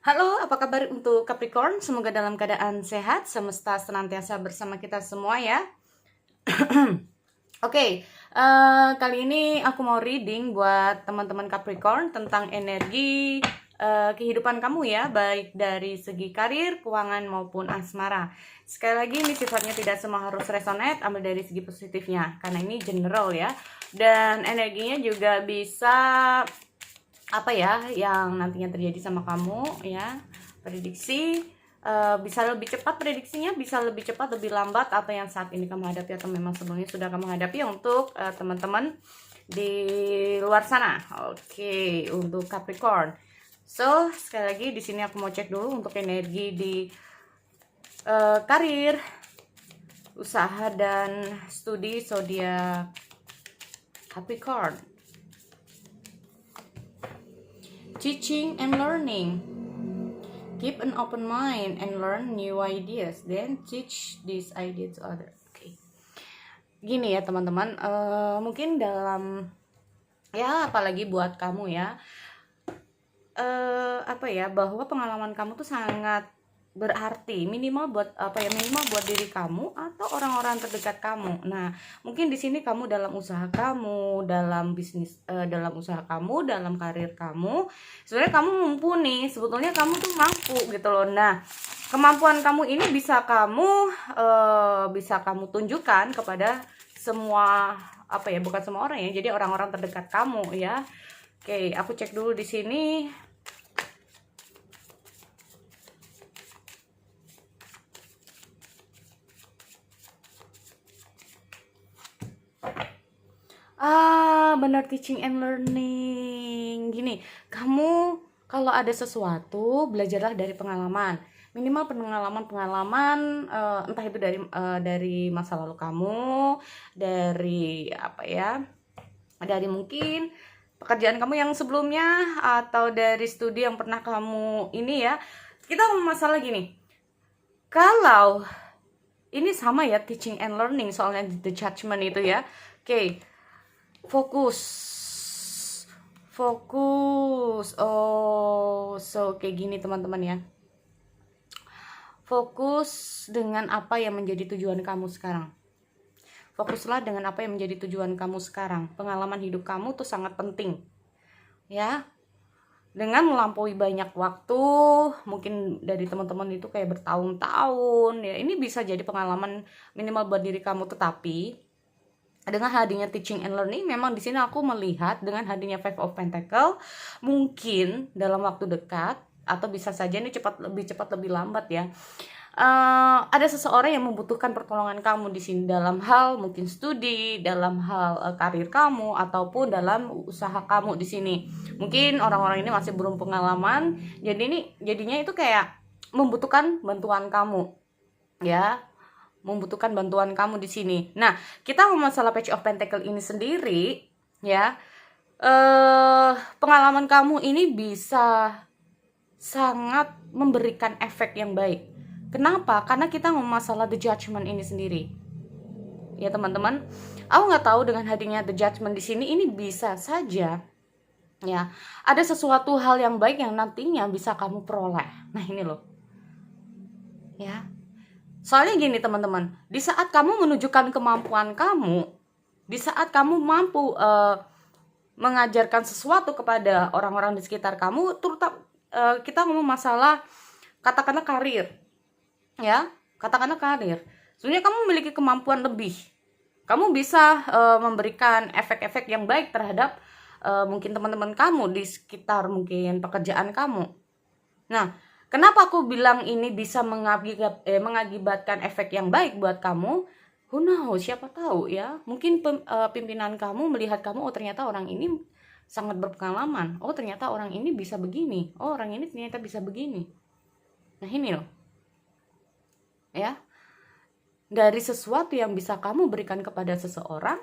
Halo, apa kabar untuk Capricorn? Semoga dalam keadaan sehat, semesta senantiasa bersama kita semua ya. Oke, kali ini aku mau reading buat teman-teman Capricorn tentang energi kehidupan kamu ya, baik dari segi karir, keuangan maupun asmara. Sekali lagi ini sifatnya tidak semua harus resonate, ambil dari segi positifnya karena ini general ya. Dan energinya juga bisa apa ya yang nantinya terjadi sama kamu ya, prediksi bisa lebih cepat, prediksinya bisa lebih cepat lebih lambat apa yang saat ini kamu hadapi atau memang sebelumnya sudah kamu hadapi untuk teman-teman di luar sana. Oke, untuk Capricorn. So, sekali lagi di sini aku mau cek dulu untuk energi di karir, usaha dan studi zodiak Capricorn. Teaching and learning. Keep an open mind and learn new ideas. Then teach these ideas to others. Okay. Gini ya teman-teman, mungkin dalam ya apalagi buat kamu ya, apa ya, bahwa pengalaman kamu tuh sangat berarti minimal buat minimal buat diri kamu atau orang-orang terdekat kamu. Nah, mungkin di sini kamu dalam usaha kamu, dalam bisnis, dalam usaha kamu, dalam karir kamu, sebenarnya kamu mumpuni, sebetulnya kamu tuh mampu gitu loh. Nah, kemampuan kamu ini bisa kamu tunjukkan kepada semua bukan semua orang ya, jadi orang-orang terdekat kamu ya. Oke, aku cek dulu di sini. Benar, teaching and learning. Gini, kamu kalau ada sesuatu, belajarlah dari pengalaman. Minimal pengalaman entah itu dari masa lalu kamu, dari dari mungkin pekerjaan kamu yang sebelumnya, atau dari studi yang pernah kamu ini ya. Kita ngomong masalah gini. Kalau ini sama ya, teaching and learning, soalnya the judgment itu ya. Oke. Fokus. Kayak gini teman-teman ya. Fokus dengan apa yang menjadi tujuan kamu sekarang. Fokuslah dengan apa yang menjadi tujuan kamu sekarang. Pengalaman hidup kamu tuh sangat penting ya. Dengan melampaui banyak waktu, mungkin dari teman-teman itu kayak bertahun-tahun ya, ini bisa jadi pengalaman minimal buat diri kamu. Tetapi dengan hadirnya teaching and learning, memang di sini aku melihat dengan hadirnya Five of Pentacle, mungkin dalam waktu dekat atau bisa saja ini lebih cepat lebih lambat ya, ada seseorang yang membutuhkan pertolongan kamu di sini dalam hal mungkin studi, dalam hal karir kamu, ataupun dalam usaha kamu di sini. Mungkin orang-orang ini masih belum pengalaman, jadinya itu kayak membutuhkan bantuan kamu ya, membutuhkan bantuan kamu di sini. Nah, kita ngomong masalah Page of Pentacle ini sendiri ya, pengalaman kamu ini bisa sangat memberikan efek yang baik. Kenapa? Karena kita ngomong masalah the judgment ini sendiri ya teman-teman. Aku nggak tahu dengan hadirnya the judgment di sini, ini bisa saja ya ada sesuatu hal yang baik yang nantinya bisa kamu peroleh. Nah ini loh ya. Soalnya gini teman-teman, di saat kamu menunjukkan kemampuan kamu, di saat kamu mampu mengajarkan sesuatu kepada orang-orang di sekitar kamu, terutama kita ngomong masalah katakanlah karir ya, katakanlah karir. Sebenarnya kamu memiliki kemampuan lebih, kamu bisa memberikan efek-efek yang baik terhadap mungkin teman-teman kamu di sekitar mungkin pekerjaan kamu. Nah, kenapa aku bilang ini bisa mengakibatkan efek yang baik buat kamu? Who knows, siapa tahu ya. Mungkin pimpinan kamu melihat kamu, oh ternyata orang ini sangat berpengalaman. Oh ternyata orang ini bisa begini. Oh orang ini ternyata bisa begini. Nah ini loh. Ya. Dari sesuatu yang bisa kamu berikan kepada seseorang,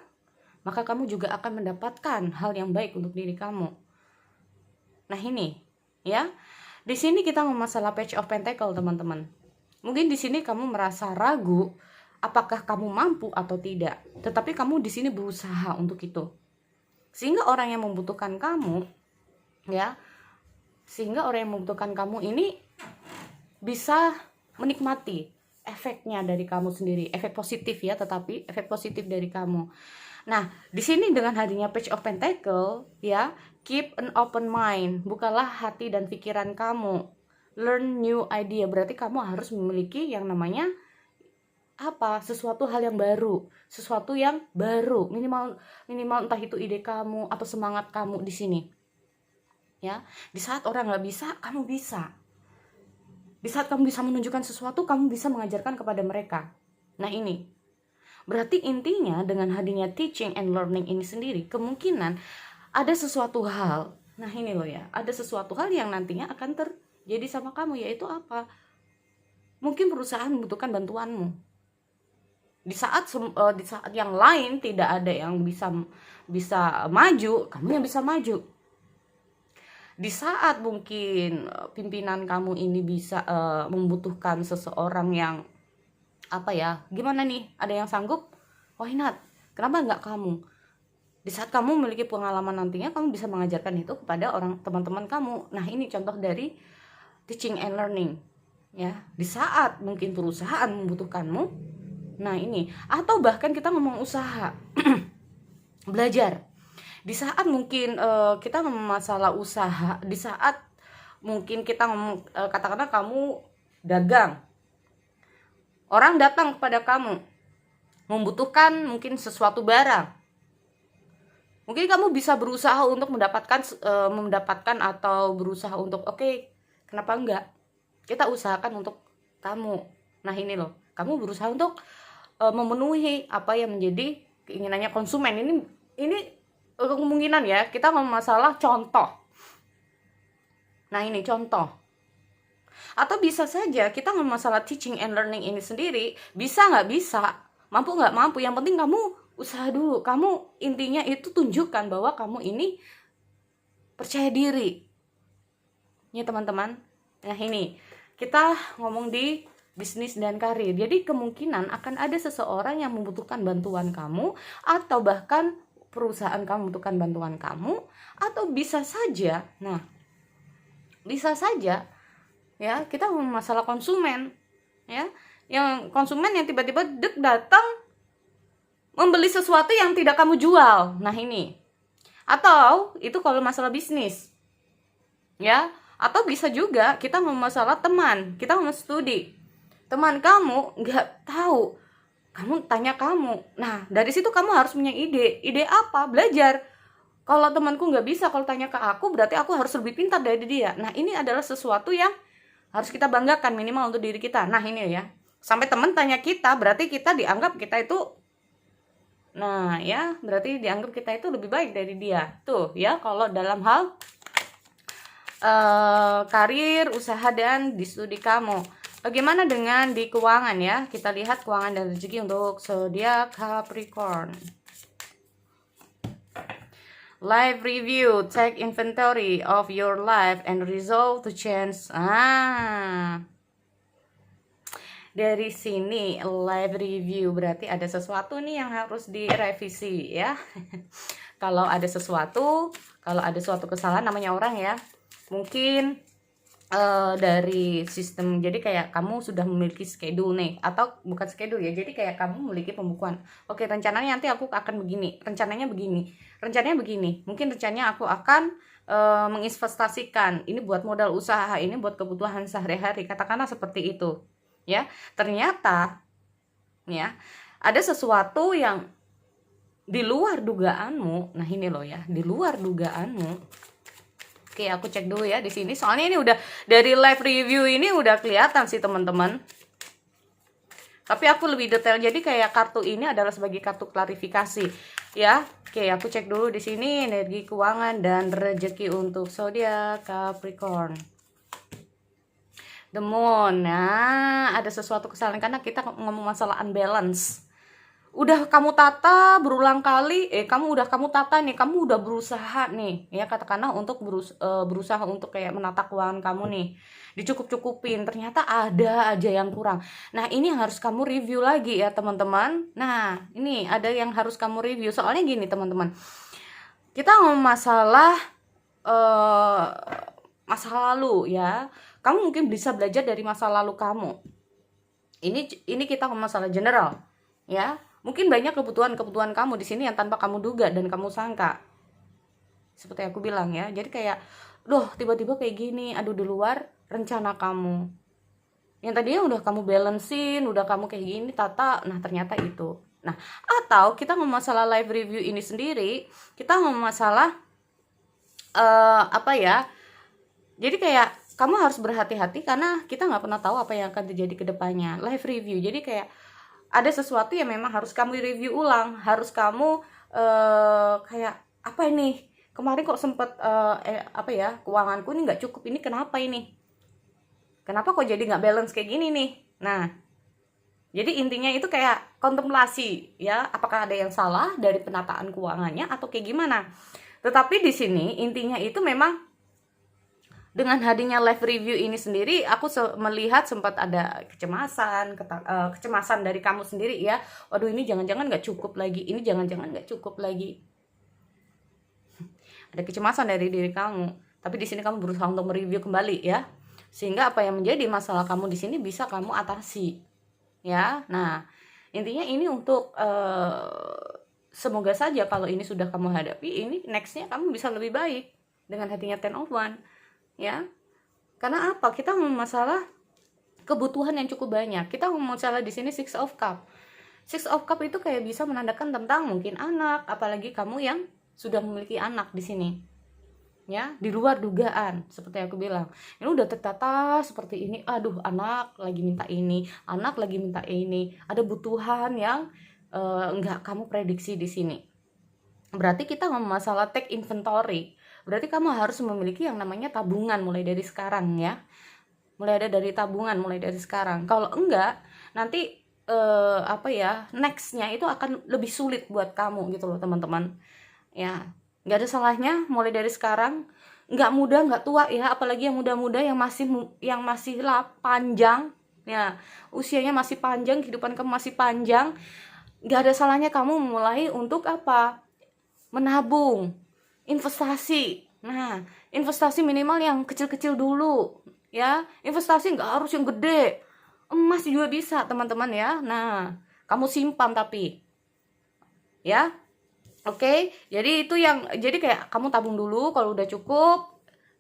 maka kamu juga akan mendapatkan hal yang baik untuk diri kamu. Nah ini ya. Di sini kita ngomong masalah Page of Pentacle teman-teman. Mungkin di sini kamu merasa ragu apakah kamu mampu atau tidak. Tetapi kamu di sini berusaha untuk itu. Sehingga orang yang membutuhkan kamu ya, sehingga orang yang membutuhkan kamu ini bisa menikmati efeknya dari kamu sendiri, efek positif ya, tetapi efek positif dari kamu. Nah, di sini dengan hadirnya Page of Pentacle ya, keep an open mind, bukalah hati dan pikiran kamu, learn new idea, berarti kamu harus memiliki yang namanya apa, sesuatu hal yang baru, sesuatu yang baru, minimal entah itu ide kamu atau semangat kamu di sini ya. Di saat orang nggak bisa, kamu bisa. Di saat kamu bisa menunjukkan sesuatu, kamu bisa mengajarkan kepada mereka. Nah ini berarti intinya dengan hadirnya teaching and learning ini sendiri, kemungkinan ada sesuatu hal, nah ini loh ya, ada sesuatu hal yang nantinya akan terjadi sama kamu, yaitu apa, mungkin perusahaan membutuhkan bantuanmu. Di saat yang lain tidak ada yang bisa maju, kamu yang bisa maju. Di saat mungkin pimpinan kamu ini bisa membutuhkan seseorang yang apa ya, gimana nih, ada yang sanggup, why not, kenapa nggak kamu? Di saat kamu memiliki pengalaman, nantinya kamu bisa mengajarkan itu kepada teman-teman kamu. Nah ini contoh dari teaching and learning ya. Di saat mungkin perusahaan membutuhkanmu, nah ini, atau bahkan kita ngomong usaha belajar. Di saat mungkin kita ngomong masalah usaha, di saat mungkin kita ngomong katakanlah kamu dagang, orang datang kepada kamu membutuhkan mungkin sesuatu barang, mungkin kamu bisa berusaha untuk mendapatkan atau berusaha untuk oke, kenapa enggak kita usahakan untuk kamu. Nah ini loh, kamu berusaha untuk memenuhi apa yang menjadi keinginannya konsumen. Ini kemungkinan ya, kita ngomong masalah contoh. Nah ini contoh. Atau bisa saja kita ngomong masalah teaching and learning ini sendiri, bisa nggak bisa, mampu nggak mampu, yang penting kamu usaha dulu. Kamu intinya itu tunjukkan bahwa kamu ini percaya diri ya teman-teman. Nah ini kita ngomong di bisnis dan karir. Jadi kemungkinan akan ada seseorang yang membutuhkan bantuan kamu, atau bahkan perusahaan kamu membutuhkan bantuan kamu, atau bisa saja, nah bisa saja ya, kita ngomong masalah konsumen ya, yang konsumen yang tiba-tiba datang membeli sesuatu yang tidak kamu jual. Nah ini, atau itu kalau masalah bisnis ya, atau bisa juga kita ngomong masalah teman, kita ngomong studi, teman kamu nggak tahu, kamu tanya kamu. Nah dari situ kamu harus punya ide apa, belajar. Kalau temanku nggak bisa, kalau tanya ke aku, berarti aku harus lebih pintar dari dia. Nah ini adalah sesuatu yang harus kita banggakan minimal untuk diri kita. Nah ini ya, sampai teman tanya kita, berarti kita dianggap kita itu, nah ya, berarti dianggap kita itu lebih baik dari dia. Tuh ya, kalau dalam hal karir, usaha, dan di studi kamu. Bagaimana dengan di keuangan ya? Kita lihat keuangan dan rezeki untuk zodiak Capricorn. Life review, take inventory of your life and resolve to change. Dari sini live review berarti ada sesuatu nih yang harus direvisi ya. Kalau ada suatu kesalahan, namanya orang ya, mungkin dari sistem, jadi kayak kamu sudah memiliki schedule nih, atau bukan schedule ya, jadi kayak kamu memiliki pembukuan. Oke, rencananya nanti aku akan begini, rencananya begini, mungkin rencananya aku akan menginvestasikan ini buat modal usaha, ini buat kebutuhan sehari-hari, katakanlah seperti itu ya. Ternyata ya ada sesuatu yang di luar dugaanmu. Nah ini loh ya, di luar dugaanmu. Oke, aku cek dulu ya di sini. Soalnya ini udah dari live review ini udah kelihatan sih teman-teman. Tapi aku lebih detail. Jadi kayak kartu ini adalah sebagai kartu klarifikasi ya. Oke, aku cek dulu di sini energi keuangan dan rezeki untuk zodiak Capricorn. The Moon. Nah, ada sesuatu kesalahan karena kita ngomong masalah unbalance. Udah kamu tata berulang kali, kamu tata nih, kamu udah berusaha nih ya, katakanlah untuk berusaha untuk kayak menata keuangan kamu nih, dicukup-cukupin, ternyata ada aja yang kurang. Nah ini yang harus kamu review lagi ya teman-teman. Nah ini ada yang harus kamu review, soalnya gini teman-teman, kita ngomong masalah masa lalu ya. Kamu mungkin bisa belajar dari masa lalu kamu. Ini kita ngomong masalah general ya. Mungkin banyak kebutuhan kamu di sini yang tanpa kamu duga dan kamu sangka. Seperti aku bilang ya. Jadi kayak, loh tiba-tiba kayak gini, aduh di luar rencana kamu. Yang tadinya udah kamu balancein, udah kamu kayak gini tata, nah ternyata itu. Nah, atau kita ngomong masalah live review ini sendiri, kita ngomong masalah apa ya? Jadi kayak kamu harus berhati-hati karena kita nggak pernah tahu apa yang akan terjadi ke depannya. Live review. Jadi kayak ada sesuatu yang memang harus kamu review ulang, harus kamu kayak apa ini? Kemarin kok sempet apa ya? Keuanganku ini nggak cukup, ini kenapa ini? Kenapa kok jadi nggak balance kayak gini nih? Nah, jadi intinya itu kayak kontemplasi ya, apakah ada yang salah dari penataan keuangannya atau kayak gimana? Tetapi di sini intinya itu memang dengan hadirnya live review ini sendiri, aku melihat sempat ada kecemasan dari kamu sendiri ya. Waduh, ini jangan-jangan nggak cukup lagi, ini jangan-jangan nggak cukup lagi. Ada kecemasan dari diri kamu. Tapi di sini kamu berusaha untuk mereview kembali ya, sehingga apa yang menjadi masalah kamu di sini bisa kamu atasi ya. Nah, intinya ini untuk semoga saja kalau ini sudah kamu hadapi, ini nextnya kamu bisa lebih baik dengan hatinya 10 of One ya. Karena apa? Kita ngomong masalah kebutuhan yang cukup banyak. Kita ngomong masalah di sini Six of Cup. Six of Cup itu kayak bisa menandakan tentang mungkin anak, apalagi kamu yang sudah memiliki anak di sini. Ya, di luar dugaan, seperti aku bilang. Ini udah tertata seperti ini. Aduh, anak lagi minta ini, anak lagi minta ini. Ada butuhan yang nggak kamu prediksi di sini. Berarti kita ngomong masalah take inventory. Berarti kamu harus memiliki yang namanya tabungan mulai dari sekarang ya. Mulai ada dari tabungan mulai dari sekarang. Kalau enggak, nanti apa ya, nextnya itu akan lebih sulit buat kamu gitu loh teman-teman. Ya, nggak ada salahnya mulai dari sekarang. Nggak muda, nggak tua ya, apalagi yang muda-muda yang masih lah panjang ya, usianya masih panjang, kehidupan kamu masih panjang. Nggak ada salahnya kamu mulai untuk apa? Menabung, investasi. Nah, investasi minimal yang kecil-kecil dulu ya. Investasi nggak harus yang gede, emas juga bisa teman-teman ya. Nah, kamu simpan tapi ya. Oke, jadi itu jadi kayak kamu tabung dulu, kalau udah cukup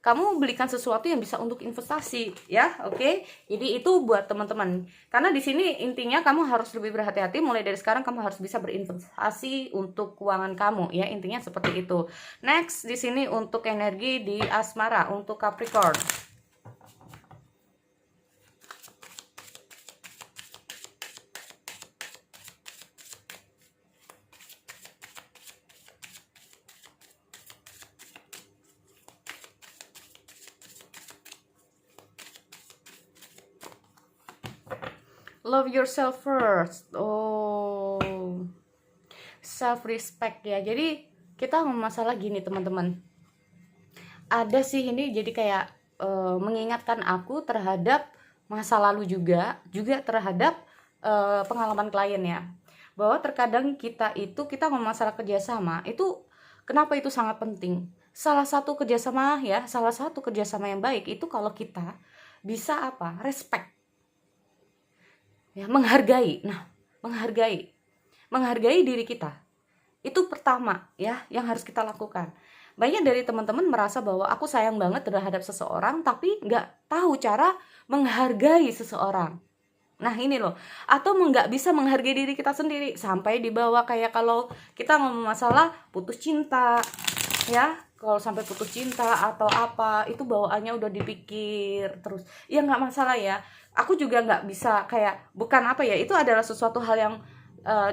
kamu belikan sesuatu yang bisa untuk investasi ya. Oke, jadi itu buat teman-teman, karena di sini intinya kamu harus lebih berhati-hati. Mulai dari sekarang kamu harus bisa berinvestasi untuk keuangan kamu ya, intinya seperti itu. Next di sini untuk energi di asmara untuk Capricorn. Love yourself first. Oh, self respect ya. Jadi kita ngomong masalah gini teman-teman. Ada sih ini jadi kayak mengingatkan aku terhadap masa lalu juga terhadap pengalaman klien ya. Bahwa terkadang kita ngomong masalah kerjasama itu, kenapa itu sangat penting. Salah satu kerjasama yang baik itu kalau kita bisa apa? Respect. Ya, menghargai. Nah, menghargai diri kita itu pertama ya yang harus kita lakukan. Banyak dari teman-teman merasa bahwa aku sayang banget terhadap seseorang tapi nggak tahu cara menghargai seseorang. Nah ini loh, atau nggak bisa menghargai diri kita sendiri, sampai dibawa kayak kalau kita ngomong masalah putus cinta ya. Kalau sampai putus cinta atau apa, itu bawaannya udah dipikir terus. Ya nggak masalah ya, aku juga nggak bisa kayak, bukan apa ya, itu adalah sesuatu hal yang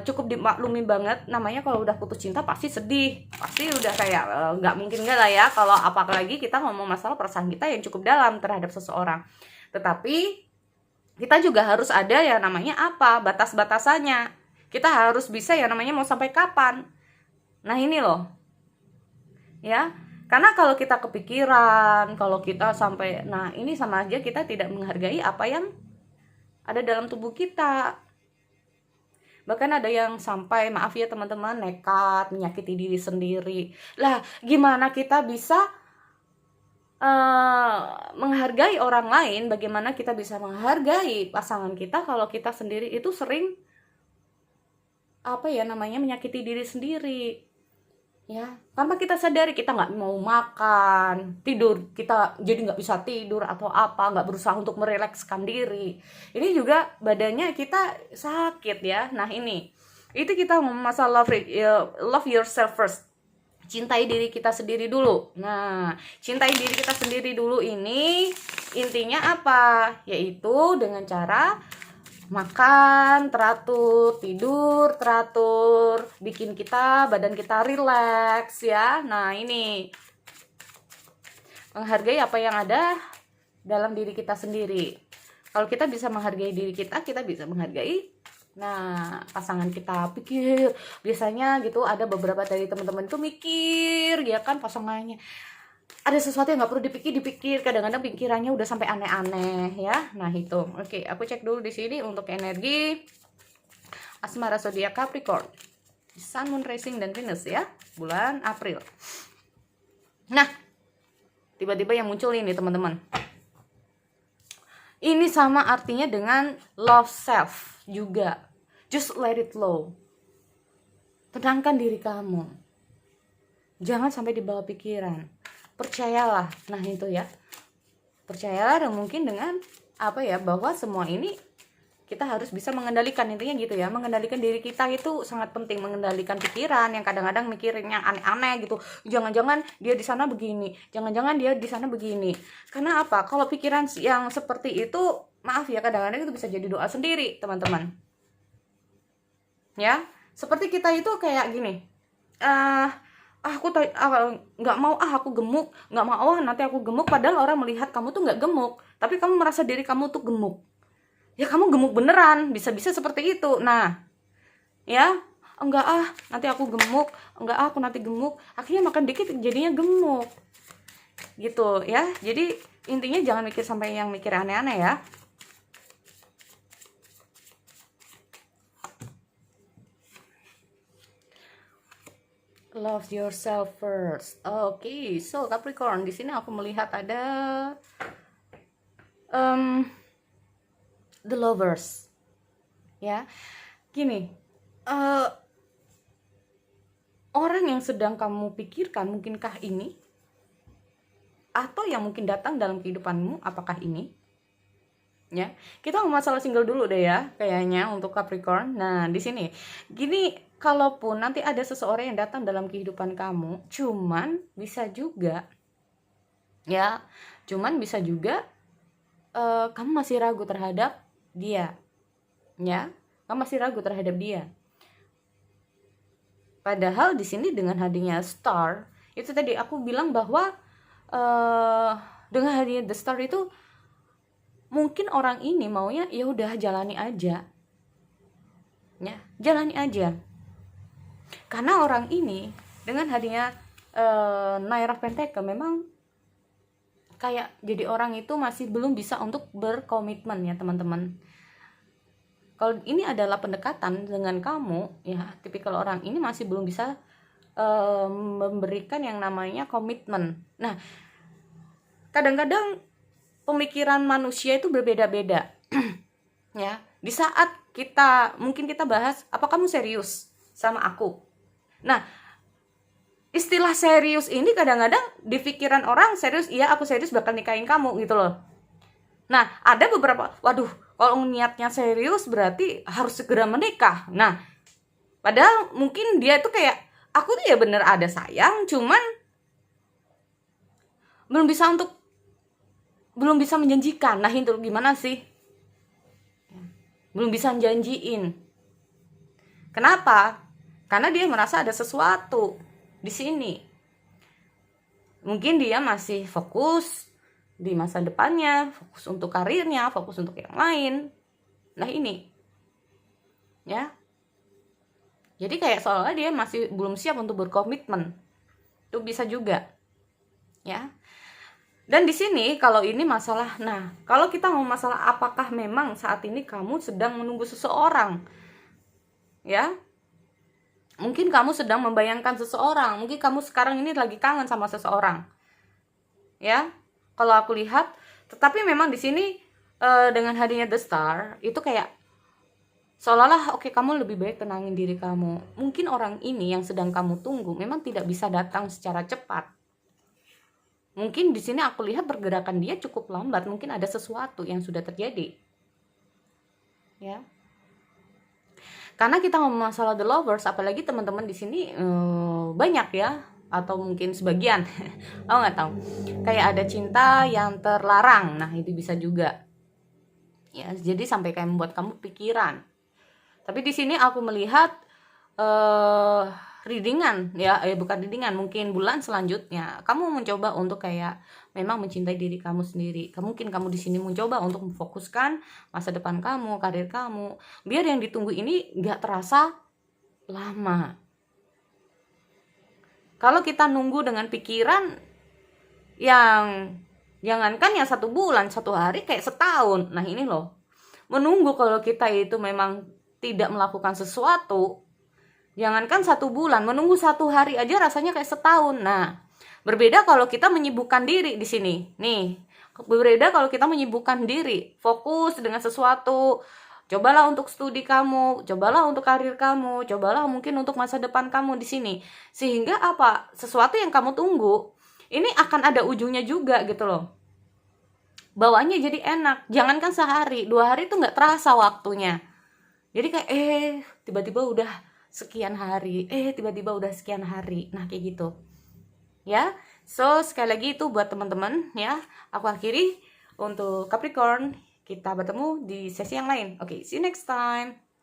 cukup dimaklumi banget. Namanya kalau udah putus cinta pasti sedih, pasti udah kayak nggak mungkin nggak lah ya, kalau apalagi kita ngomong masalah perasaan kita yang cukup dalam terhadap seseorang. Tetapi kita juga harus ada ya namanya apa, batas-batasannya. Kita harus bisa ya namanya mau sampai kapan. Nah ini loh ya, karena kalau kita kepikiran, kalau kita sampai, nah ini sama aja kita tidak menghargai apa yang ada dalam tubuh kita. Bahkan ada yang sampai, maaf ya teman-teman, nekat menyakiti diri sendiri. Lah gimana kita bisa eh, menghargai orang lain, bagaimana kita bisa menghargai pasangan kita kalau kita sendiri itu sering menyakiti diri sendiri, ya, tanpa kita sadari. Kita nggak mau makan, tidur, kita jadi nggak bisa tidur atau apa, nggak berusaha untuk merilekskan diri, ini juga badannya kita sakit ya. Nah ini, itu kita masalah love yourself first, cintai diri kita sendiri dulu. Nah, cintai diri kita sendiri dulu ini intinya apa? Yaitu dengan cara makan teratur, tidur teratur, bikin badan kita rileks ya. Nah, ini menghargai apa yang ada dalam diri kita sendiri. Kalau kita bisa menghargai diri kita bisa menghargai pasangan kita. Pikir, biasanya gitu ada beberapa dari teman-teman itu mikir ya kan, pasangannya ada sesuatu yang nggak perlu dipikir, kadang-kadang pikirannya udah sampai aneh-aneh ya. Nah itu, oke, aku cek dulu di sini untuk energi asmara zodiak Capricorn, Sun, Moon, Rising, dan Venus ya, bulan April. Nah, tiba-tiba yang muncul ini teman-teman, ini sama artinya dengan love self juga. Just let it flow. Tenangkan diri kamu, jangan sampai dibawa pikiran. Percayalah, nah itu ya, percayalah, dan mungkin dengan bahwa semua ini kita harus bisa mengendalikan, intinya gitu ya. Mengendalikan diri kita itu sangat penting, mengendalikan pikiran yang kadang-kadang mikirin yang aneh-aneh gitu. Jangan-jangan dia di sana begini, jangan-jangan dia di sana begini. Karena apa? Kalau pikiran yang seperti itu, maaf ya, kadang-kadang itu bisa jadi doa sendiri, teman-teman. Ya, seperti kita itu kayak gini, aku nggak mau, aku gemuk, nggak mau, nanti aku gemuk. Padahal orang melihat kamu tuh nggak gemuk, tapi kamu merasa diri kamu tuh gemuk. Ya kamu gemuk beneran, bisa-bisa seperti itu. Nah, ya, enggak nanti aku gemuk, enggak aku nanti gemuk, akhirnya makan dikit jadinya gemuk. Gitu ya. Jadi intinya jangan mikir sampai yang mikir aneh-aneh ya. Love yourself first. Oke, so Capricorn, di sini aku melihat ada the lovers. Ya. Gini, orang yang sedang kamu pikirkan mungkinkah ini? Atau yang mungkin datang dalam kehidupanmu, apakah ini? Ya, kita ngomong masalah single dulu deh ya, kayaknya untuk Capricorn. Nah, di sini gini, kalaupun nanti ada seseorang yang datang dalam kehidupan kamu, cuman bisa juga kamu masih ragu terhadap dia, ya, kamu masih ragu terhadap dia. Padahal di sini dengan hadirnya star, itu tadi aku bilang bahwa dengan hadirnya the star itu mungkin orang ini maunya ya udah jalani aja, ya, jalani aja. Karena orang ini dengan hadirnya Nine of Pentacles memang kayak jadi orang itu masih belum bisa untuk berkomitmen ya teman-teman. Kalau ini adalah pendekatan dengan kamu, ya tipikal orang ini masih belum bisa memberikan yang namanya komitmen. Nah, kadang-kadang pemikiran manusia itu berbeda-beda. Ya, di saat mungkin kita bahas, apa kamu serius sama aku? Nah, istilah serius ini kadang-kadang di pikiran orang serius, iya aku serius bakal nikahin kamu gitu loh. Nah, ada beberapa, waduh, kalau niatnya serius berarti harus segera menikah. Nah, padahal mungkin dia tuh kayak, aku tuh ya bener ada sayang, cuman belum bisa menjanjikan. Nah itu gimana sih? Belum bisa janjiin. Kenapa? Karena dia merasa ada sesuatu di sini. Mungkin dia masih fokus di masa depannya, fokus untuk karirnya, fokus untuk yang lain. Nah ini, ya. Jadi kayak soalnya dia masih belum siap untuk berkomitmen. Itu bisa juga, ya. Dan di sini kalau ini masalah, nah kalau kita mau masalah apakah memang saat ini kamu sedang menunggu seseorang, ya, mungkin kamu sedang membayangkan seseorang, mungkin kamu sekarang ini lagi kangen sama seseorang, ya, kalau aku lihat. Tetapi memang di sini dengan hadirnya The Star itu kayak seolah-olah oke, kamu lebih baik tenangin diri kamu. Mungkin orang ini yang sedang kamu tunggu memang tidak bisa datang secara cepat. Mungkin di sini aku lihat pergerakan dia cukup lambat, mungkin ada sesuatu yang sudah terjadi. Ya. Karena kita ngomong masalah The Lovers, apalagi teman-teman di sini banyak ya, atau mungkin sebagian, aku nggak tahu. Kayak ada cinta yang terlarang, nah itu bisa juga. Ya, jadi sampai kayak membuat kamu pikiran. Tapi di sini aku melihat readingan ya, bukan readingan, mungkin bulan selanjutnya kamu mencoba untuk kayak memang mencintai diri kamu sendiri. Mungkin kamu di sini mencoba untuk memfokuskan masa depan kamu, karir kamu, biar yang ditunggu ini nggak terasa lama. Kalau kita nunggu dengan pikiran yang jangankan yang 1 bulan, 1 hari, kayak setahun. Nah ini loh, menunggu kalau kita itu memang tidak melakukan sesuatu, jangankan 1 bulan, menunggu 1 hari aja rasanya kayak setahun. Nah, berbeda kalau kita menyibukkan diri di sini. Nih, berbeda kalau kita menyibukkan diri, fokus dengan sesuatu. Cobalah untuk studi kamu, cobalah untuk karir kamu, cobalah mungkin untuk masa depan kamu di sini. Sehingga apa? Sesuatu yang kamu tunggu, ini akan ada ujungnya juga gitu loh. Bawaannya jadi enak. Jangankan sehari, 2 hari tuh nggak terasa waktunya. Jadi kayak tiba-tiba udah sekian hari, tiba-tiba udah sekian hari. Nah kayak gitu ya. So sekali lagi itu buat teman-teman ya, aku akhiri untuk Capricorn. Kita bertemu di sesi yang lain. Oke, see you next time.